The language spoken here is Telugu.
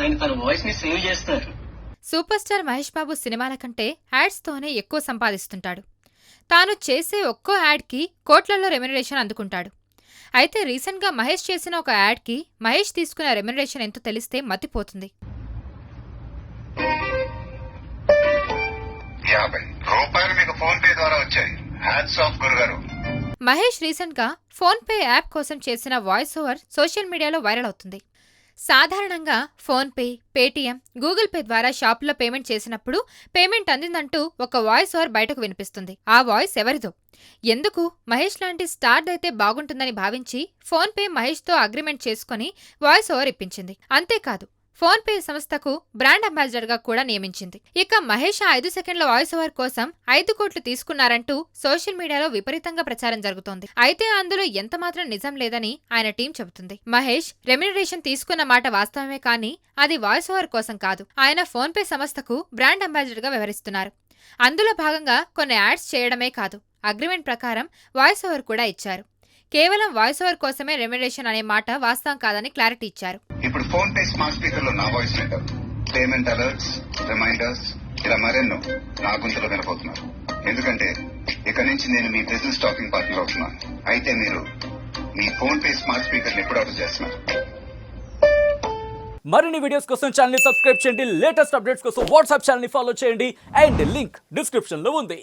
ఆయన తన వాయిస్ ని సేవ్ చేస్తారు. సూపర్ స్టార్ మహేష్ బాబు సినిమాల కంటే యాడ్స్తోనే ఎక్కువ సంపాదిస్తుంటాడు. తాను చేసే ఒక్కో యాడ్కి కోట్లలో రెమ్యునరేషన్ అందుకుంటాడు. అయితే రీసెంట్గా మహేష్ చేసిన ఒక యాడ్కి మహేష్ తీసుకున్న రెమ్యునరేషన్ ఎంతో తెలిస్తే మతిపోతుంది. 50 రూపాయలు మీకు ఫోన్ పే ద్వారా వచ్చాయి. హ్యాట్స్ ఆఫ్ గురుగారు. మహేష్ రీసెంట్గా ఫోన్ పే యాప్ కోసం చేసిన వాయిస్ ఓవర్ సోషల్ మీడియాలో వైరల్ అవుతుంది. సాధారణంగా phone pay, Paytm, Google pay ద్వారా షాపులో పేమెంట్ చేసినప్పుడు పేమెంట్ అందిందంటూ ఒక వాయిస్ ఓవర్ బయటకు వినిపిస్తుంది. ఆ వాయిస్ ఎవరిదో? ఎందుకు? మహేష్ లాంటి స్టార్ అయితే బాగుంటుందని భావించి ఫోన్ పే మహేష్తో అగ్రిమెంట్ చేసుకుని వాయిస్ ఓవర్ ఇప్పించింది. అంతేకాదు, ఫోన్ పే సంస్థకు బ్రాండ్ అంబాసిడర్ గా కూడా నియమించింది. ఇక మహేష్ 5 సెకండ్ల వాయిస్ ఓవర్ కోసం 5 కోట్లు తీసుకున్నారంటూ సోషల్ మీడియాలో విపరీతంగా ప్రచారం జరుగుతోంది. అయితే అందులో ఎంతమాత్రం నిజం లేదని ఆయన టీం చెబుతుంది. మహేష్ రెమ్యునరేషన్ తీసుకున్న మాట వాస్తవమే, కానీ అది వాయిస్ ఓవర్ కోసం కాదు. ఆయన ఫోన్ పే సంస్థకు బ్రాండ్ అంబాసిడర్ గా వ్యవహరిస్తున్నారు. అందులో భాగంగా కొన్ని యాడ్స్ చేయడమే కాదు, అగ్రిమెంట్ ప్రకారం వాయిస్ ఓవర్ కూడా ఇచ్చారు. కేవలం వాయిస్ ఓవర్ కోసమే రెమ్యునరేషన్ అనే మాట వాస్తవం కాదని క్లారిటీ ఇచ్చారు. ఇప్పుడు ఫోన్ పే స్మార్ట్ స్పీకర్ లో నా వాయిస్ వింటారు. పేమెంట్ అలర్ట్స్, రిమైండర్స్, ఇలా మరెన్నో నా గొంతులో వినబోతున్నారు. ఎందుకంటే ఇక నుంచి నేను మీ బిజినెస్ టాకింగ్ పార్ట్నర్ అవుతున్నాను. అయితే మీరు మీ ఫోన్ పే స్మార్ట్ స్పీకర్ ని ఎప్పుడు ఆర్డర్ చేస్తున్నారు? మరిన్ని వీడియోస్ కోసం ఛానల్ ని సబ్స్క్రైబ్ చేయండి. లేటెస్ట్ అప్డేట్స్ కోసం వాట్సాప్ ఛానల్ ని ఫాలో చేయండి. అండ్ లింక్ డిస్క్రిప్షన్ లో ఉంది.